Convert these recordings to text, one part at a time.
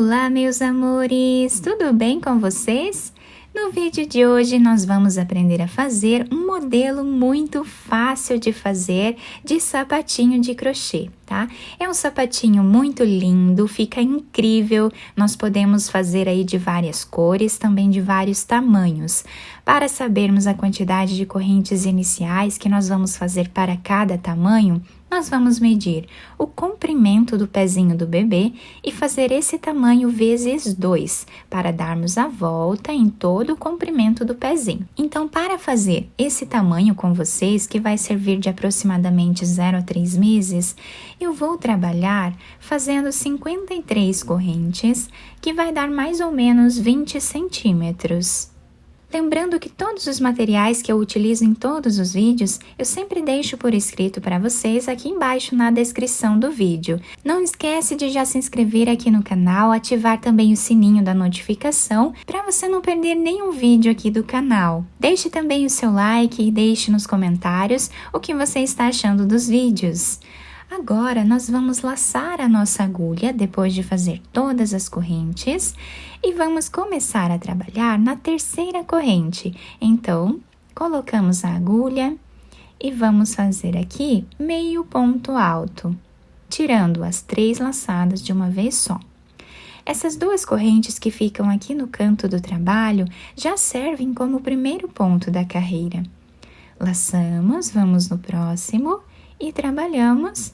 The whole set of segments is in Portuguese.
Olá, meus amores! Tudo bem com vocês? No vídeo de hoje nós vamos aprender a fazer um modelo muito fácil de fazer de sapatinho de crochê, tá? É um sapatinho muito lindo, fica incrível, nós podemos fazer aí de várias cores, também de vários tamanhos. Para sabermos a quantidade de correntes iniciais que nós vamos fazer para cada tamanho, nós vamos medir o comprimento do pezinho do bebê e fazer esse tamanho vezes 2, para darmos a volta em todo o comprimento do pezinho. Então, para fazer esse tamanho com vocês, que vai servir de aproximadamente 0 a 3 meses, eu vou trabalhar fazendo 53 correntes, que vai dar mais ou menos 20 centímetros. Lembrando que todos os materiais que eu utilizo em todos os vídeos, eu sempre deixo por escrito para vocês aqui embaixo na descrição do vídeo. Não esquece de já se inscrever aqui no canal, ativar também o sininho da notificação, para você não perder nenhum vídeo aqui do canal. Deixe também o seu like e deixe nos comentários o que você está achando dos vídeos. Agora, nós vamos laçar a nossa agulha depois de fazer todas as correntes e vamos começar a trabalhar na terceira corrente. Então, colocamos a agulha e vamos fazer aqui meio ponto alto, tirando as 3 laçadas de uma vez só. Essas 2 correntes que ficam aqui no canto do trabalho já servem como o primeiro ponto da carreira. Laçamos, vamos no próximo e trabalhamos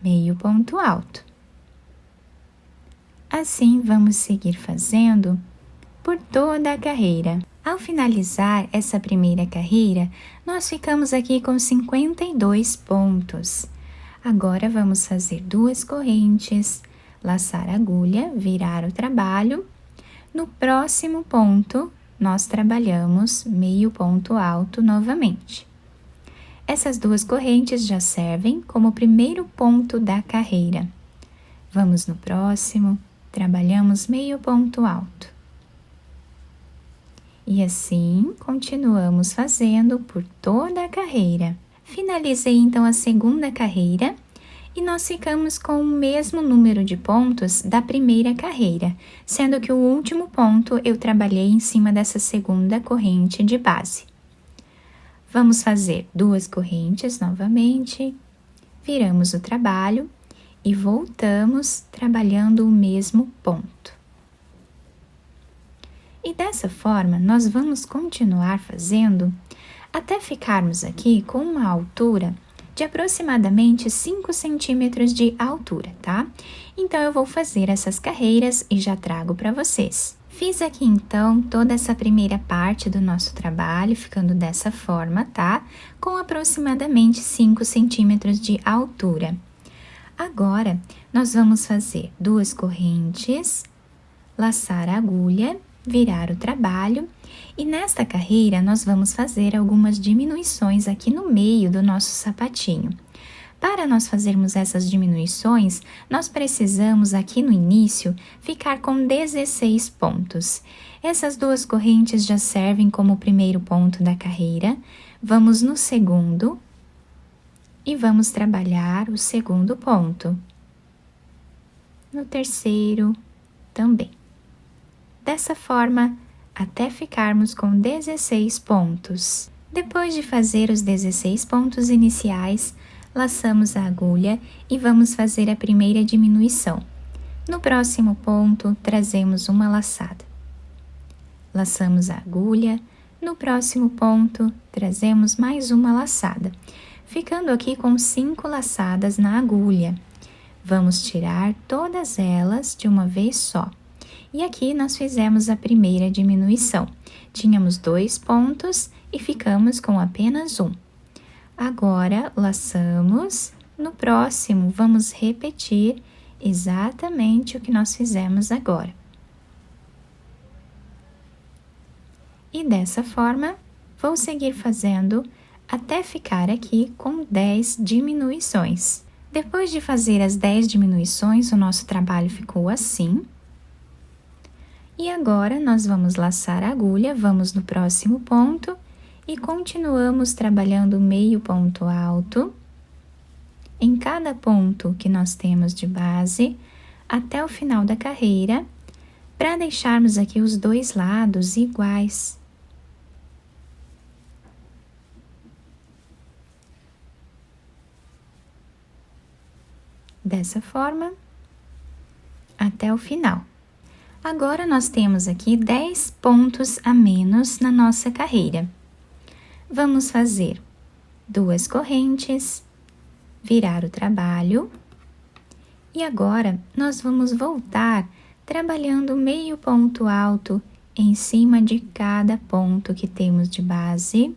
meio ponto alto. Assim, vamos seguir fazendo por toda a carreira. Ao finalizar essa primeira carreira, nós ficamos aqui com 52 pontos. Agora, vamos fazer 2 correntes, laçar a agulha, virar o trabalho. No próximo ponto, nós trabalhamos meio ponto alto novamente. Essas 2 correntes já servem como o primeiro ponto da carreira. Vamos no próximo, trabalhamos meio ponto alto. E assim, continuamos fazendo por toda a carreira. Finalizei então a segunda carreira e nós ficamos com o mesmo número de pontos da primeira carreira, sendo que o último ponto eu trabalhei em cima dessa segunda corrente de base. Vamos fazer 2 correntes novamente, viramos o trabalho e voltamos trabalhando o mesmo ponto. E dessa forma, nós vamos continuar fazendo até ficarmos aqui com uma altura de aproximadamente 5 centímetros de altura, tá? Então, eu vou fazer essas carreiras e já trago para vocês. Fiz aqui, então, toda essa primeira parte do nosso trabalho, ficando dessa forma, tá? Com aproximadamente 5 centímetros de altura. Agora, nós vamos fazer 2 correntes, laçar a agulha, virar o trabalho, e nesta carreira, nós vamos fazer algumas diminuições aqui no meio do nosso sapatinho. Para nós fazermos essas diminuições, nós precisamos aqui no início ficar com 16 pontos. Essas 2 correntes já servem como o primeiro ponto da carreira. Vamos no segundo e vamos trabalhar o segundo ponto. No terceiro também. Dessa forma, até ficarmos com 16 pontos. Depois de fazer os 16 pontos iniciais, laçamos a agulha e vamos fazer a primeira diminuição. No próximo ponto, trazemos uma laçada. Laçamos a agulha, no próximo ponto, trazemos mais uma laçada, ficando aqui com 5 laçadas na agulha. Vamos tirar todas elas de uma vez só. E aqui nós fizemos a primeira diminuição. Tínhamos 2 pontos e ficamos com apenas 1. Agora, laçamos, no próximo vamos repetir exatamente o que nós fizemos agora. E dessa forma, vou seguir fazendo até ficar aqui com 10 diminuições. Depois de fazer as 10 diminuições, o nosso trabalho ficou assim. E agora, nós vamos laçar a agulha, vamos no próximo ponto e continuamos trabalhando meio ponto alto em cada ponto que nós temos de base até o final da carreira para deixarmos aqui os dois lados iguais. Dessa forma, até o final. Agora, nós temos aqui 10 pontos a menos na nossa carreira. Vamos fazer 2 correntes, virar o trabalho, e agora nós vamos voltar trabalhando meio ponto alto em cima de cada ponto que temos de base,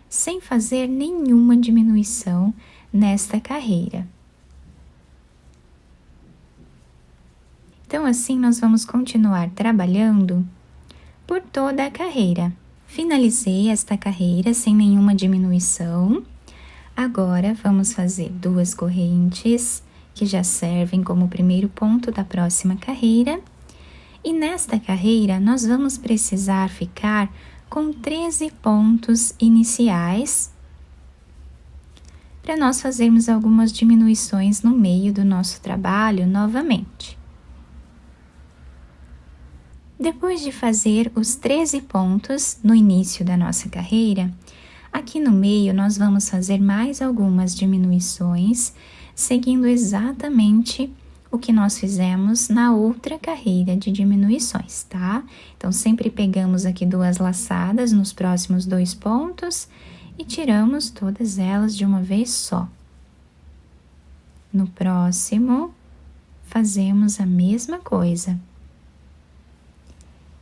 sem fazer nenhuma diminuição nesta carreira. Então, assim, nós vamos continuar trabalhando por toda a carreira. Finalizei esta carreira sem nenhuma diminuição. Agora, vamos fazer 2 correntes, que já servem como primeiro ponto da próxima carreira. E nesta carreira, nós vamos precisar ficar com 13 pontos iniciais, para nós fazermos algumas diminuições no meio do nosso trabalho novamente. Depois de fazer os 13 pontos no início da nossa carreira, aqui no meio nós vamos fazer mais algumas diminuições, seguindo exatamente o que nós fizemos na outra carreira de diminuições, tá? Então, sempre pegamos aqui 2 laçadas nos próximos 2 pontos e tiramos todas elas de uma vez só. No próximo, fazemos a mesma coisa.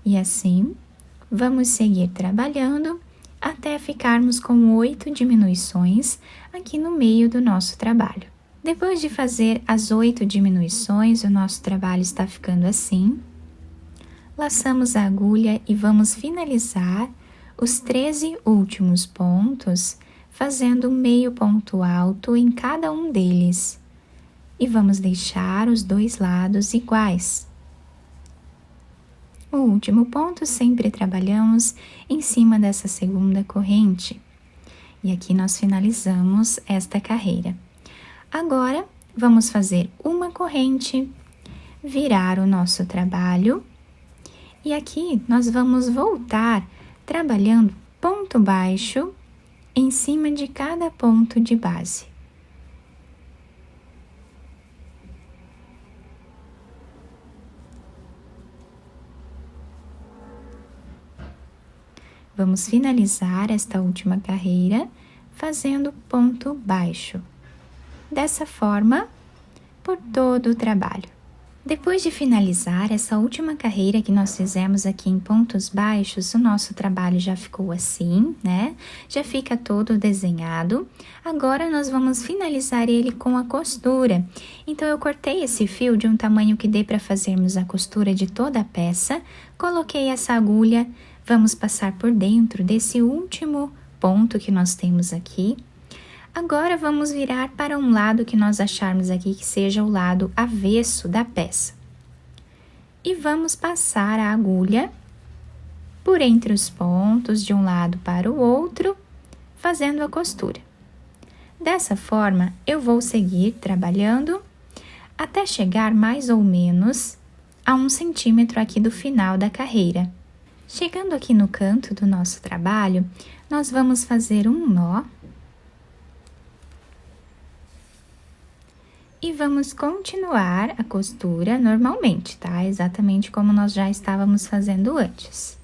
E assim, vamos seguir trabalhando até ficarmos com 8 diminuições aqui no meio do nosso trabalho. Depois de fazer as 8 diminuições, o nosso trabalho está ficando assim. Laçamos a agulha e vamos finalizar os 13 últimos pontos, fazendo meio ponto alto em cada um deles. E vamos deixar os 2 lados iguais. O último ponto sempre trabalhamos em cima dessa segunda corrente. E aqui nós finalizamos esta carreira. Agora, vamos fazer uma corrente, virar o nosso trabalho. E aqui nós vamos voltar trabalhando ponto baixo em cima de cada ponto de base. Vamos finalizar esta última carreira fazendo ponto baixo. Dessa forma, por todo o trabalho. Depois de finalizar essa última carreira que nós fizemos aqui em pontos baixos, o nosso trabalho já ficou assim, né? Já fica todo desenhado. Agora, nós vamos finalizar ele com a costura. Então, eu cortei esse fio de um tamanho que dê para fazermos a costura de toda a peça. Coloquei essa agulha. Vamos passar por dentro desse último ponto que nós temos aqui. Agora, vamos virar para um lado que nós acharmos aqui que seja o lado avesso da peça. E vamos passar a agulha por entre os pontos de um lado para o outro, fazendo a costura. Dessa forma, eu vou seguir trabalhando até chegar mais ou menos a 1 centímetro aqui do final da carreira. Chegando aqui no canto do nosso trabalho, nós vamos fazer um nó e vamos continuar a costura normalmente, tá? Exatamente como nós já estávamos fazendo antes.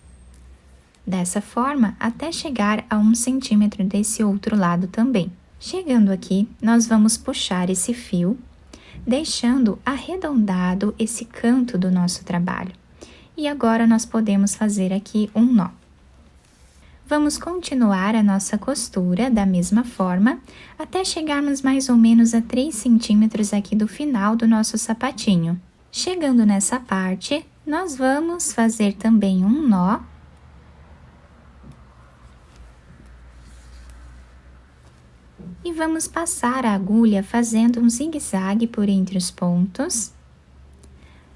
Dessa forma, até chegar a 1 centímetro desse outro lado também. Chegando aqui, nós vamos puxar esse fio, deixando arredondado esse canto do nosso trabalho. E agora, nós podemos fazer aqui um nó. Vamos continuar a nossa costura da mesma forma, até chegarmos mais ou menos a 3 centímetros aqui do final do nosso sapatinho. Chegando nessa parte, nós vamos fazer também um nó. E vamos passar a agulha fazendo um zigue-zague por entre os pontos,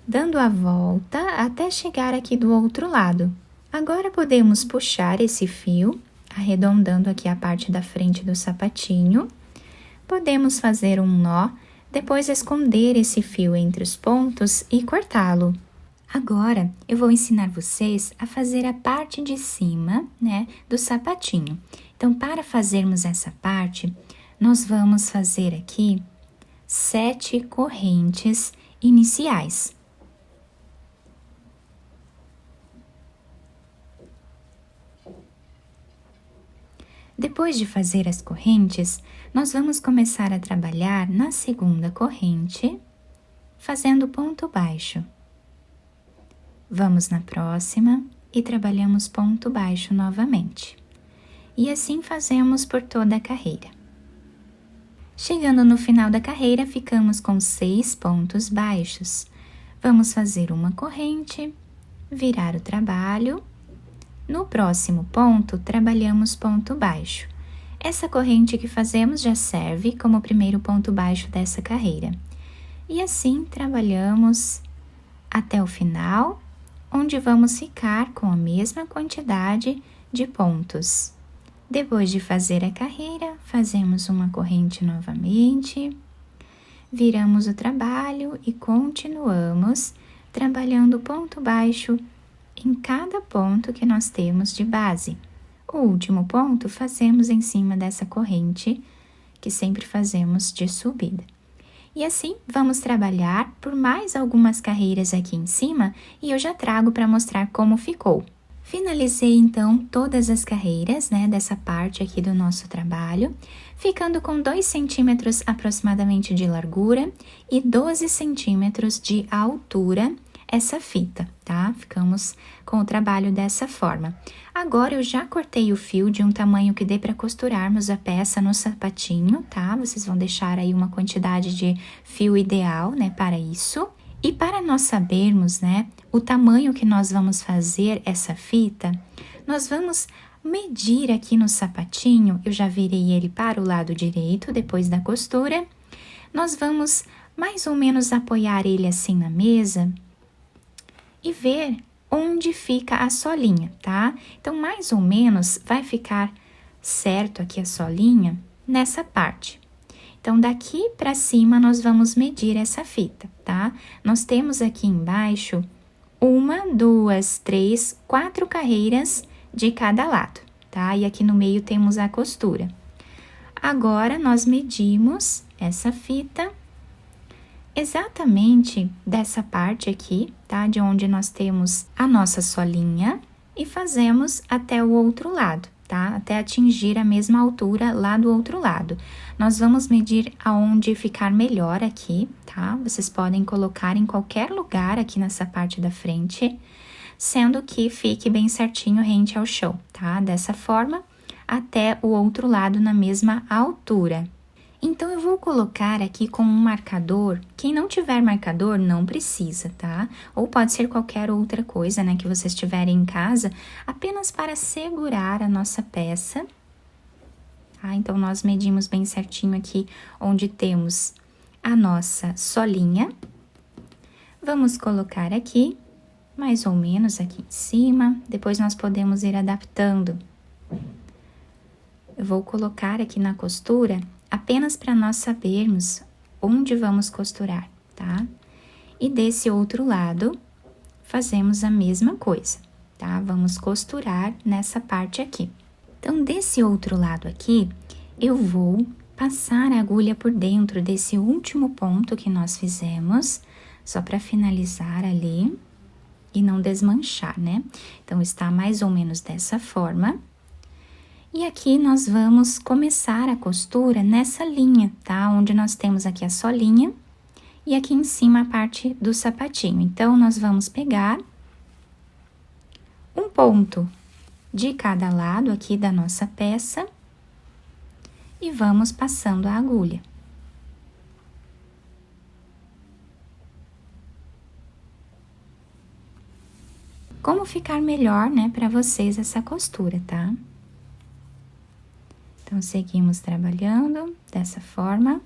dando a volta até chegar aqui do outro lado. Agora, podemos puxar esse fio, arredondando aqui a parte da frente do sapatinho. Podemos fazer um nó, depois esconder esse fio entre os pontos e cortá-lo. Agora, eu vou ensinar vocês a fazer a parte de cima, né, do sapatinho. Então, para fazermos essa parte, nós vamos fazer aqui 7 correntes iniciais. Depois de fazer as correntes, nós vamos começar a trabalhar na segunda corrente, fazendo ponto baixo. Vamos na próxima e trabalhamos ponto baixo novamente. E assim fazemos por toda a carreira. Chegando no final da carreira, ficamos com 6 pontos baixos. Vamos fazer uma corrente, virar o trabalho. No próximo ponto, trabalhamos ponto baixo. Essa corrente que fazemos já serve como o primeiro ponto baixo dessa carreira. E assim trabalhamos até o final, onde vamos ficar com a mesma quantidade de pontos. Depois de fazer a carreira, fazemos uma corrente novamente, viramos o trabalho e continuamos trabalhando ponto baixo em cada ponto que nós temos de base. O último ponto fazemos em cima dessa corrente que sempre fazemos de subida. E assim, vamos trabalhar por mais algumas carreiras aqui em cima e eu já trago para mostrar como ficou. Finalizei, então, todas as carreiras, né, dessa parte aqui do nosso trabalho, ficando com 2 centímetros aproximadamente de largura e 12 centímetros de altura essa fita, tá? Ficamos com o trabalho dessa forma. Agora, eu já cortei o fio de um tamanho que dê para costurarmos a peça no sapatinho, tá? Vocês vão deixar aí uma quantidade de fio ideal, né, para isso. E para nós sabermos, né, o tamanho que nós vamos fazer essa fita, nós vamos medir aqui no sapatinho, eu já virei ele para o lado direito, depois da costura. Nós vamos mais ou menos apoiar ele assim na mesa e ver onde fica a solinha, tá? Então, mais ou menos vai ficar certo aqui a solinha nessa parte. Então, daqui para cima, nós vamos medir essa fita, tá? Nós temos aqui embaixo 1, 2, 3, 4 carreiras de cada lado, tá? E aqui no meio temos a costura. Agora, nós medimos essa fita exatamente dessa parte aqui, tá? De onde nós temos a nossa solinha e fazemos até o outro lado, tá? Até atingir a mesma altura lá do outro lado. Nós vamos medir aonde ficar melhor aqui, tá? Vocês podem colocar em qualquer lugar aqui nessa parte da frente, sendo que fique bem certinho rente ao chão, tá? Dessa forma, até o outro lado na mesma altura. Então, eu vou colocar aqui com um marcador. Quem não tiver marcador, não precisa, tá? Ou pode ser qualquer outra coisa, né, que vocês tiverem em casa, apenas para segurar a nossa peça. Tá? Então, nós medimos bem certinho aqui onde temos a nossa solinha. Vamos colocar aqui, mais ou menos aqui em cima. Depois, nós podemos ir adaptando. Eu vou colocar aqui na costura apenas para nós sabermos onde vamos costurar, tá? E desse outro lado, fazemos a mesma coisa, tá? Vamos costurar nessa parte aqui. Então, desse outro lado aqui, eu vou passar a agulha por dentro desse último ponto que nós fizemos, só para finalizar ali e não desmanchar, né? Então, está mais ou menos dessa forma. E aqui nós vamos começar a costura nessa linha, tá? Onde nós temos aqui a solinha e aqui em cima a parte do sapatinho. Então, nós vamos pegar um ponto de cada lado aqui da nossa peça e vamos passando a agulha. Como ficar melhor, né, para vocês essa costura, tá? Então, seguimos trabalhando dessa forma.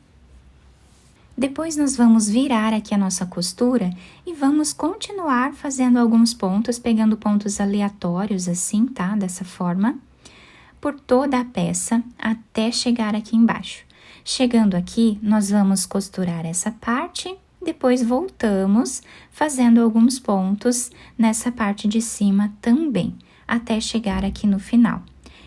Depois, nós vamos virar aqui a nossa costura e vamos continuar fazendo alguns pontos, pegando pontos aleatórios assim, tá? Dessa forma, por toda a peça, até chegar aqui embaixo. Chegando aqui, nós vamos costurar essa parte Depois voltamos fazendo alguns pontos nessa parte de cima também, até chegar aqui no final.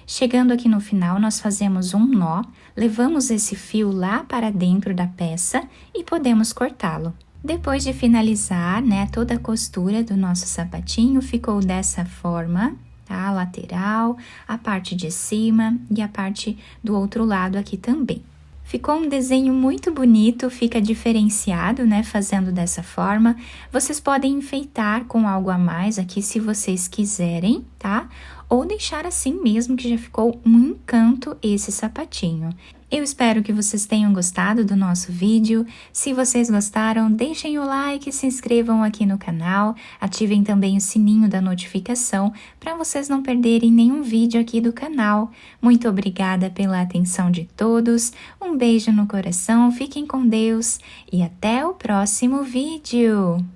Chegando aqui no final, nós fazemos um nó, levamos esse fio lá para dentro da peça e podemos cortá-lo. Depois de finalizar, né, toda a costura do nosso sapatinho, ficou dessa forma, tá? A lateral, a parte de cima e a parte do outro lado aqui também. Ficou um desenho muito bonito, fica diferenciado, né, fazendo dessa forma. Vocês podem enfeitar com algo a mais aqui se vocês quiserem, tá? Ou deixar assim mesmo, que já ficou um encanto esse sapatinho. Eu espero que vocês tenham gostado do nosso vídeo. Se vocês gostaram, deixem o like, se inscrevam aqui no canal, ativem também o sininho da notificação para vocês não perderem nenhum vídeo aqui do canal. Muito obrigada pela atenção de todos, um beijo no coração, fiquem com Deus e até o próximo vídeo!